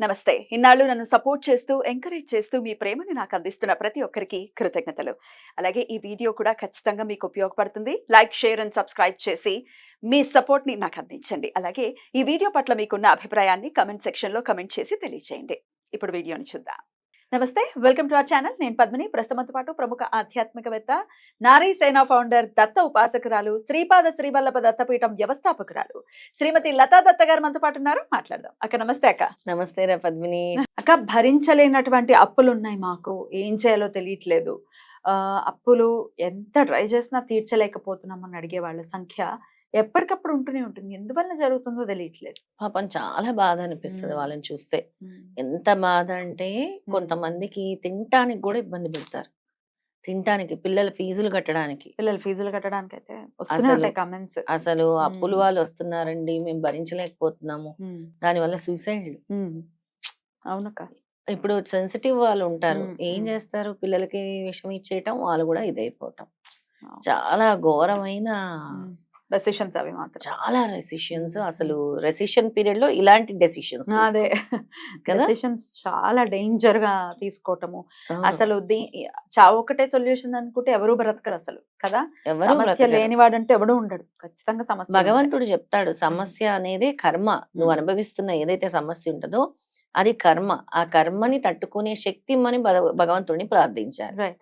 నమస్తే. ఇన్నాళ్ళు నన్ను సపోర్ట్ చేస్తూ, ఎంకరేజ్ చేస్తూ మీ ప్రేమని నాకు అందిస్తున్న ప్రతి ఒక్కరికి కృతజ్ఞతలు. అలాగే ఈ వీడియో కూడా ఖచ్చితంగా మీకు ఉపయోగపడుతుంది. లైక్, షేర్ అండ్ సబ్స్క్రైబ్ చేసి మీ సపోర్ట్‌ని నాకు అందించండి. అలాగే ఈ వీడియో పట్ల మీకున్న అభిప్రాయాన్ని కామెంట్ సెక్షన్‌లో కామెంట్ చేసి తెలియజేయండి. ఇప్పుడు వీడియోని చూద్దాం. నమస్తే. Welcome to our channel. నేను పద్మిని. ప్రస్తుతంతో పాటు ప్రముఖ ఆధ్యాత్మికవేత్త, నారీ సేన ఫౌండర్, దత్త ఉపాసకురాలు, శ్రీపాద శ్రీవల్లభ దత్తపీఠం వ్యవస్థాపకురాలు శ్రీమతి లతా దత్త గారు మనతో పాటు ఉన్నారు. మాట్లాడదాం. అక్క నమస్తే అక్క. నమస్తే రా పద్మిని. అక్క, భరించలేనటువంటి అప్పులు ఉన్నాయి మాకు. ఏం చేయాలో తెలియట్లేదు. అప్పులు ఎంత ట్రై చేసినా తీర్చలేకపోతున్నామని అడిగే వాళ్ళ సంఖ్య ఎప్పటికప్పుడు ఉంటూనే ఉంటుంది. ఎందువల్ల జరుగుతుందో తెలియట్లేదు. పాపం చాలా బాధ అనిపిస్తుంది వాళ్ళని చూస్తే. ఎంత బాధ అంటే కొంతమందికి తినటానికి కూడా ఇబ్బంది పెడతారు. తినటానికి, పిల్లల ఫీజులు కట్టడానికి. అయితే వస్తూనే ఉంటాయి కామెంట్స్. అసలు అప్పులు వాళ్ళు వస్తున్నారండి, మేము భరించలేకపోతున్నాము. దానివల్ల సూసైడ్లు. అవునక్క. ఇప్పుడు సెన్సిటివ్ వాళ్ళు ఉంటారు, ఏం చేస్తారు, పిల్లలకి విషం ఇచ్చేయటం, వాళ్ళు కూడా ఇదైపోవటం. చాలా ఘోరమైన డెసిషన్స్ అవి మాత్రం. చాలా రెసిషన్స్. అసలు రెసిషన్ పీరియడ్ లో ఇలాంటి డెసిషన్స్, అదే డెసిషన్స్ చాలా డేంజర్ గా తీసుకోవటము. అసలు చావు ఒకటే సొల్యూషన్ అనుకుంటే ఎవరు బ్రతకరు అసలు కదా. సమస్య లేనివాడంటే ఎవడు ఉండడు. ఖచ్చితంగా సమస్య. భగవంతుడు చెప్తాడు, సమస్య అనేది కర్మ. నువ్వు అనుభవిస్తున్న ఏదైతే సమస్య ఉంటుందో అది కర్మ. ఆ కర్మని తట్టుకునే శక్తి ఇమ్మని భగవంతుడిని ప్రార్థించారు.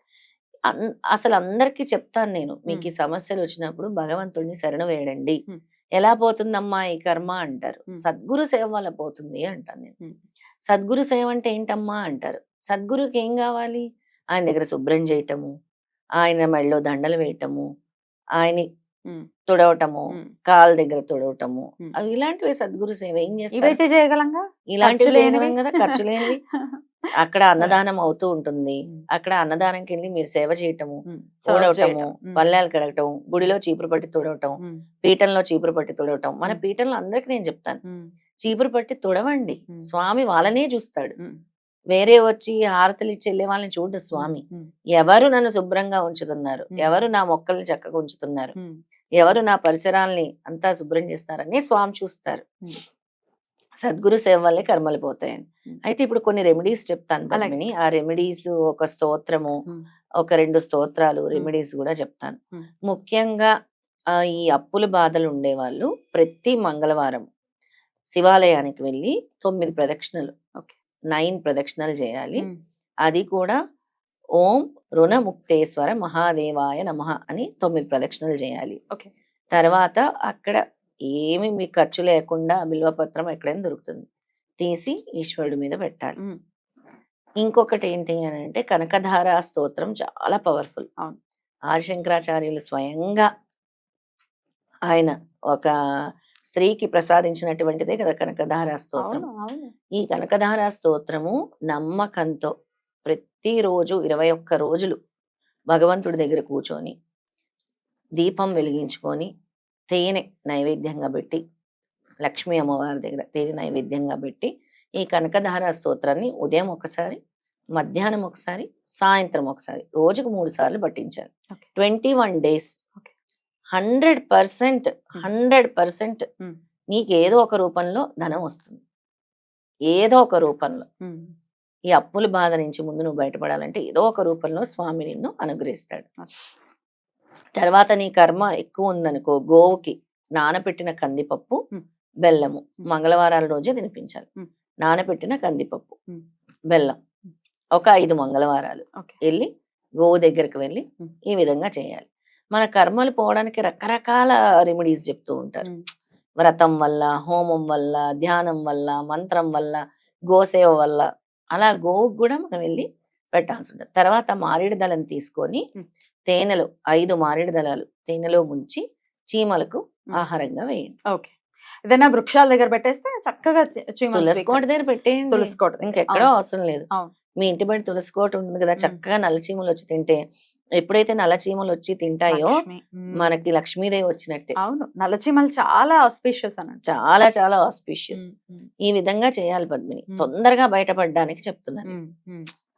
అసలు అందరికీ చెప్తాను నేను, మీకు ఈ సమస్యలు వచ్చినప్పుడు భగవంతుడిని శరణ వేయండి. ఎలా పోతుందమ్మా ఈ కర్మ అంటారు. సద్గురు సేవ వల్ల పోతుంది అంటాను నేను. సద్గురు సేవ అంటే ఏంటమ్మా అంటారు. సద్గురుకి ఏం కావాలి? ఆయన దగ్గర శుభ్రం చేయటము, ఆయన మెడలో దండలు వేయటము, ఆయన తుడవటము, కాళ్ళ దగ్గర తుడవటము, అవి ఇలాంటివి సద్గురు సేవ. ఏం చేస్తారు? ఇలాంటివి చేయగలం కదా, ఖర్చు లేనివి. అక్కడ అన్నదానం అవుతూ ఉంటుంది. అక్కడ అన్నదానంకి వెళ్ళి మీరు సేవ చేయటము, తుడవటము, పల్లెలు కడగటం, గుడిలో చీపురు పట్టి తుడవటం, పీఠంలో చీపురు పట్టి తుడవటం. మన పీఠంలో అందరికి నేను చెప్తాను, చీపురు పట్టి తుడవండి. స్వామి వాళ్ళనే చూస్తాడు. వేరే వచ్చి హారతలు ఇచ్చి వెళ్ళే వాళ్ళని చూడు స్వామి. ఎవరు నన్ను శుభ్రంగా ఉంచుతున్నారు, ఎవరు నా మొక్కల్ని చక్కగా ఉంచుతున్నారు, ఎవరు నా పరిసరాల్ని అంతా శుభ్రం చేస్తారని స్వామి చూస్తారు. సద్గురు సేవ వల్లే కర్మలు పోతాయని. అయితే ఇప్పుడు కొన్ని రెమెడీస్ చెప్తాను పద్మిని. ఆ రెమెడీస్ ఒక స్తోత్రము, ఒక 2 స్తోత్రాలు రెమెడీస్ కూడా చెప్తాను. ముఖ్యంగా ఈ అప్పుల బాధలు ఉండేవాళ్ళు ప్రతి మంగళవారం శివాలయానికి వెళ్ళి 9 ప్రదక్షిణలు, 9 ప్రదక్షిణలు చేయాలి. అది కూడా ఓం రుణముక్తేశ్వర మహాదేవాయ నమః అని 9 ప్రదక్షిణలు చేయాలి. తర్వాత అక్కడ ఏమి మీకు ఖర్చు లేకుండా బిల్వపత్రం ఎక్కడైనా దొరుకుతుంది, తీసి ఈశ్వరుడి మీద పెట్టాలి. ఇంకొకటి ఏంటి అని అంటే కనకధార స్తోత్రం చాలా పవర్ఫుల్. ఆదిశంకరాచార్యులు స్వయంగా ఆయన ఒక స్త్రీకి ప్రసాదించినటువంటిదే కదా కనకధార స్తోత్రం. ఈ కనకధార స్తోత్రము నమ్మకంతో ప్రతిరోజు 21 రోజులు భగవంతుడి దగ్గర కూర్చొని దీపం వెలిగించుకొని తేనె నైవేద్యంగా పెట్టి, లక్ష్మీ అమ్మవారి దగ్గర తేనె నైవేద్యంగా పెట్టి ఈ కనకధార స్తోత్రాన్ని ఉదయం ఒకసారి, మధ్యాహ్నం ఒకసారి, సాయంత్రం ఒకసారి, రోజుకు 3 సార్లు పట్టించాలి. 21 days. 100% నీకు ఏదో ఒక రూపంలో ధనం వస్తుంది. ఏదో ఒక రూపంలో. ఈ అప్పుల బాధ నుంచి ముందు నువ్వు బయటపడాలంటే ఏదో ఒక రూపంలో స్వామి నిన్ను అనుగ్రహిస్తాడు. తర్వాత నీ కర్మ ఎక్కువ ఉందనుకో, గోవుకి నానపెట్టిన కందిపప్పు, బెల్లము మంగళవారాల రోజే తినిపించాలి. నానపెట్టిన కందిపప్పు, బెల్లం ఒక 5 మంగళవారాలు వెళ్ళి గోవు దగ్గరికి వెళ్ళి ఈ విధంగా చేయాలి. మన కర్మలు పోవడానికి రకరకాల రెమెడీస్ చెప్తూ ఉంటారు. వ్రతం వల్ల, హోమం వల్ల, ధ్యానం వల్ల, మంత్రం వల్ల, గోసేవ వల్ల. అలా గోవుకు కూడా మనం వెళ్ళి పెట్టాల్సి ఉంటుంది. తర్వాత మారేడు దళం తీసుకొని తేనెలో 5 మారేడు దళాలు తేనెలో ముంచి చీమలకు ఆహారంగా వేయండి. ఏదైనా వృక్షాల దగ్గర పెట్టేస్తే చక్కగా తులసికోట దగ్గర పెట్టేయండి. ఇంకెక్కడో అవసరం లేదు. మీ ఇంటి బయట తులసికోట ఉంటుంది కదా, చక్కగా నల్ల చీమలు వచ్చి తింటే, ఎప్పుడైతే నల్ల చీమలు వచ్చి తింటాయో మనకి లక్ష్మీదేవి వచ్చినట్టే. అవును, నల్ల చీమలు చాలా ఆస్పిషియస్ అన్నట్టు. చాలా చాలా ఆస్పిషియస్. ఈ విధంగా చేయాలి పద్మిని. తొందరగా బయటపడడానికి చెప్తున్నాను.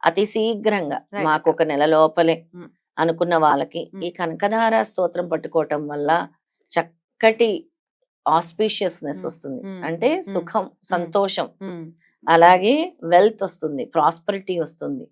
అతి శీఘ్రంగా మాకు 1 నెల లోపలే అనుకున్న వాళ్ళకి ఈ కనకధార స్తోత్రం పట్టుకోవటం వల్ల చక్కటి ఆస్పిషియస్నెస్ వస్తుంది. అంటే సుఖం, సంతోషం, అలాగే వెల్త్ వస్తుంది, ప్రాస్పరిటీ వస్తుంది,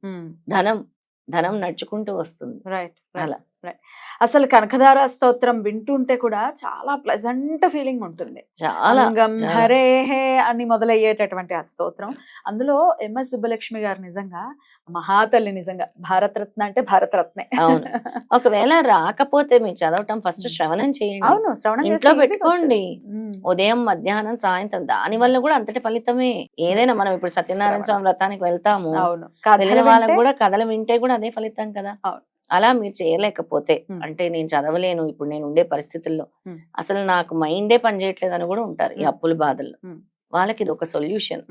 ధనం నడుచుకుంటూ వస్తుంది. రైట్ అలా. రైట్. అసలు కనకధార స్తోత్రం వింటుంటే కూడా చాలా ప్లెజెంట్ ఫీలింగ్ ఉంటుంది. చాలా అంగం చాలా. హరే హే అని మొదలయ్యేటటువంటి ఆ స్తోత్రం. అందులో ఎంఎస్ సుబ్బలక్ష్మి గారు నిజంగా మహాతల్లి, నిజంగా భారతరత్న అంటే భారతరత్నే. అవును. ఒకవేళ రాకపోతే మీరు చదవటం ఫస్ట్ శ్రవణం చేయండి, అవును, శ్రవణం ఇంట్లో చేస్తే easy గా పెట్టుకోండి. వచ్చేస్తుంది. ఉదయం, మధ్యాహ్నం, సాయంత్రం, దాని వల్ల కూడా అంతటి ఫలితమే. ఏదైనా మనం ఇప్పుడు సత్యనారాయణ స్వామి వ్రతానికి వెళ్తాము, అవును, వెళ్ళిన కథలు వాళ్ళకి వింటే కూడా కథలు వింటే కూడా అదే ఫలితం కదా. అవును. అలా మీరు చేయలేకపోతే, ఉమ్. అంటే నేను చదవలేను ఇప్పుడు నేను ఉండే పరిస్థితుల్లో, ఉమ్. అసలు నాకు మైండే పనిచేయట్లేదు అని కూడా ఉంటారు ఈ ఉమ్. అప్పుల బాధల్లో. ఉమ్. వాళ్ళకి ఇది ఒక సొల్యూషన్.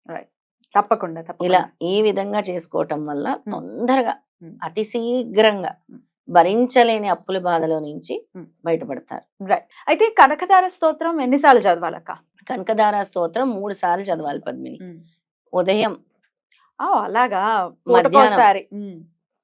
రైట్. తప్పకుండా ఇలా తప్పకుండా. ఈ విధంగా చేసుకోవటం వల్ల ఉమ్. తొందరగా, ఉమ్. అతి శీఘ్రంగా ఉమ్. భరించలేని అప్పుల బాధలో నుంచి ఉమ్. బయటపడతారు. రైట్. అయితే కనకధార స్తోత్రం ఎన్నిసార్లు చదవాలక్క? కనకధార స్తోత్రం 3 సార్లు చదవాలి పద్మిని. ఉదయం, అలాగా, మధ్యాహ్నం, పూటకోసారి.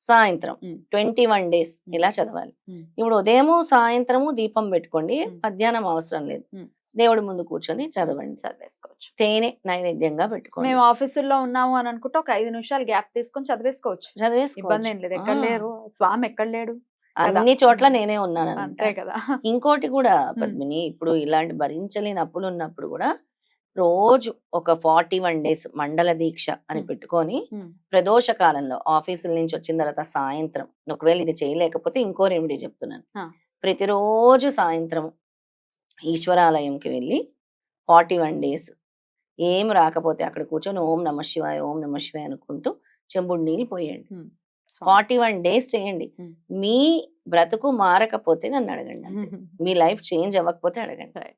సాయంత్రం, ఉమ్. 21 days ఉమ్. ఇలా చదవాలి. ఉమ్. ఇప్పుడు ఉదయము, సాయంత్రము దీపం పెట్టుకోండి, ఉమ్. మధ్యాహ్నం అవసరం లేదు, ఉమ్. దేవుడి ముందు కూర్చొని చదవండి. చదివేసుకోవచ్చు. తేనె నైవేద్యంగా పెట్టుకోండి, మేము ఆఫీసుల్లో ఉన్నాము అని అనుకుంటే ఒక 5 నిమిషాలు గ్యాప్ తీసుకొని చదివేసుకోవచ్చు. ఇబ్బంది చదివేసుకోవచ్చు. ఏం లేదు. ఎక్కడ లేరు స్వామి, ఎక్కడ లేడు కదా. అన్ని చోట్ల నేనే ఉన్నాను అంతే కదా. ఇంకోటి కూడా పద్మిని, ఇప్పుడు ఇలాంటి భరించలేని అప్పులు ఉన్నప్పుడు కూడా రోజు ఒక 41 days మండల దీక్ష అని ఉమ్. పెట్టుకొని, ఉమ్. ప్రదోష కాలంలో ఆఫీసుల నుంచి వచ్చిన తర్వాత సాయంత్రం, ఒకవేళ ఇది చేయలేకపోతే ఇంకో రెమెడీ చెప్తున్నాను. ఆ. ప్రతిరోజు సాయంత్రం ఈశ్వరాలయంకి వెళ్ళి 41 days ఏం రాకపోతే అక్కడ కూర్చొని ఓం నమ శివాయ, ఓం నమ శివాయ అనుకుంటూ చెంబుడు నీళ్ళు పోయండి. ఉమ్. 41 days చేయండి. ఉమ్. మీ బ్రతుకు మారకపోతే నన్ను అడగండి అంతే. మీ లైఫ్ చేంజ్ అవ్వకపోతే అడగండి.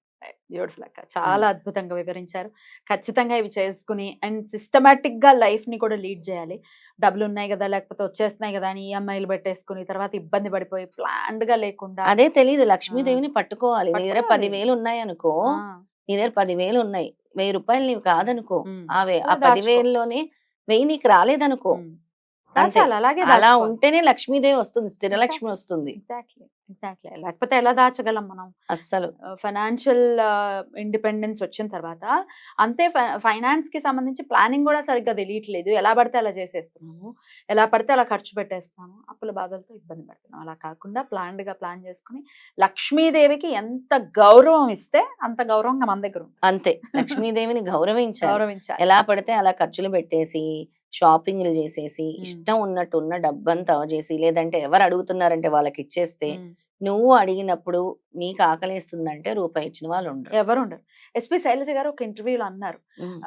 బ్యూటిఫుల్ అక్క, చాలా అద్భుతంగా వివరించారు. ఖచ్చితంగా ఇవి చేసుకుని అండ్ సిస్టమేటిక్ గా లైఫ్ ని కూడా లీడ్ చేయాలి. డబ్బులు ఉన్నాయి కదా, లేకపోతే వచ్చేస్తున్నాయి కదా అని ఈఎంఐలు పెట్టేసుకుని తర్వాత ఇబ్బంది పడిపోయి ప్లాన్డ్ గా లేకుండా. అదే తెలీదు, లక్ష్మీదేవిని పట్టుకోవాలి. నీ దగ్గర పట్టుకోవాలి. 10,000 ఉన్నాయి అనుకో, ఆ, నీ దగ్గర 10,000 ఉన్నాయి, 1,000 రూపాయలు నీవు కాదనుకో, ఉమ్. ఆ దాచుకో. 10,000లోనే 1,000 నీకు రాలేదనుకో, ఉమ్. అంతే. దాచాలి, అలాగే అలా దాచుకోవాలి. ఉంటేనే లక్ష్మీదేవి వస్తుంది, స్థిరలక్ష్మి వస్తుంది. Exactly exactly. లేకపోతే ఎలా దాచగలం మనం? అస్సలు ఫైనాన్షియల్ ఇండిపెండెన్స్ వచ్చిన తర్వాత అంతే, ఫైనాన్స్ కి సంబంధించి ప్లానింగ్ కూడా సరిగ్గా తెలియట్లేదు. ఎలా పడితే అలా చేసేస్తున్నాము, ఎలా పడితే అలా ఖర్చు పెట్టేస్తున్నాము, అప్పుల బాధలతో ఇబ్బంది పడుతున్నాం. అలా కాకుండా ప్లాన్డ్ గా ప్లాన్ చేసుకుని లక్ష్మీదేవికి ఎంత గౌరవం ఇస్తే అంత గౌరవంగా మన దగ్గర ఉంది. అంతే. లక్ష్మీదేవిని గౌరవించాలి. గౌరవించాలి. ఎలా పడితే అలా ఖర్చులు పెట్టేసి, షాపింగ్లు చేసేసి, ఉమ్. ఇష్టం ఉన్నట్టు ఉన్న డబ్బంతా చేసి, లేదంటే ఎవరు అడుగుతున్నారంటే వాళ్ళకి ఇచ్చేస్తే, ఉమ్. నువ్వు అడిగినప్పుడు నీకు ఆకలేస్తుందంటే రూపాయి ఇచ్చిన వాళ్ళు ఉండరు. ఎవరు ఉండరు. ఎస్పి శైలజ గారు ఒక ఇంటర్వ్యూలో అన్నారు, ఉమ్.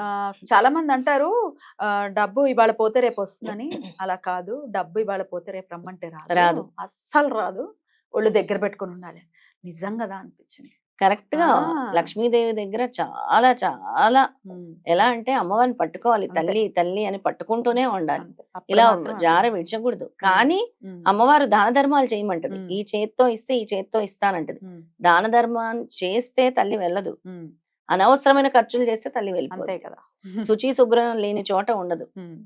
చాలా మంది అంటారు డబ్బు ఇవాళ పోతే రేపు వస్తుందని. అలా కాదు, డబ్బు ఇవాళ పోతే రేపు రమ్మంటే రాదు. రాదు, అస్సలు రాదు. ఒళ్ళు దగ్గర పెట్టుకుని ఉండాలి. నిజం కదా అనిపించింది. కరెక్ట్ గా ఆ. లక్ష్మీదేవి దగ్గర చాలా చాలా ఉమ్. ఎలా అంటే అమ్మవారిని పట్టుకోవాలి, అంతే. తల్లి తల్లి అని పట్టుకుంటూనే ఉండాలి. అంతే. అప్పుడు ఇలా మాత్రం జార అంతే. విడిచకూడదు. కానీ ఉమ్. అమ్మవారు దాన ధర్మాలు చేయమంటది. ఉమ్. ఈ చేత్తో ఇస్తే ఈ చేత్తో ఇస్తానంటది. ఉమ్. దాన ధర్మాన్ని చేస్తే తల్లి వెళ్ళదు, ఉమ్. అనవసరమైన ఖర్చులు చేస్తే తల్లి అంతే వెళ్ళిపోతుంది. కదా. శుచి శుభ్రం లేని చోట ఉండదు ఉమ్.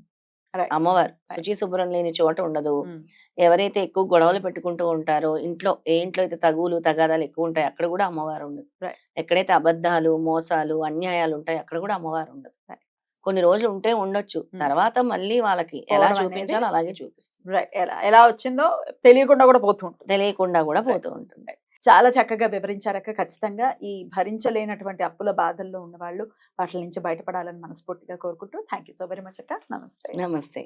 Right. అమ్మవారు. Right. శుచి శుభ్రం లేని చోట ఉండదు. ఉమ్. ఎవరైతే ఎక్కువ గొడవలు పెట్టుకుంటూ ఉంటారో, ఏ ఇంట్లో అయితే తగువులు తగాదాలు ఎక్కువ ఉంటాయి అక్కడ కూడా అమ్మవారు ఉండదు. Right. ఎక్కడైతే అబద్ధాలు, మోసాలు, అన్యాయాలు ఉంటాయి అక్కడ కూడా అమ్మవారు ఉండదు. Right. కొన్ని రోజులు ఉంటే ఉండొచ్చు, తర్వాత మళ్ళీ వాళ్ళకి ఎలా పోవడం అనేది చూపించాలో అలాగే చూపిస్తుంది. Right. ఎలా వచ్చిందో తెలియకుండా కూడా పోతూ ఉంటుంది. తెలియకుండా కూడా Right. పోతూ ఉంటుంది. చాలా చక్కగా వివరించారక్క. ఖచ్చితంగా ఈ భరించలేనటువంటి అప్పుల బాధల్లో ఉన్న వాళ్ళు వాటి నుంచి బయటపడాలని మనస్ఫూర్తిగా కోరుకుంటూ thank you so very much అక్క. నమస్తే. నమస్తే.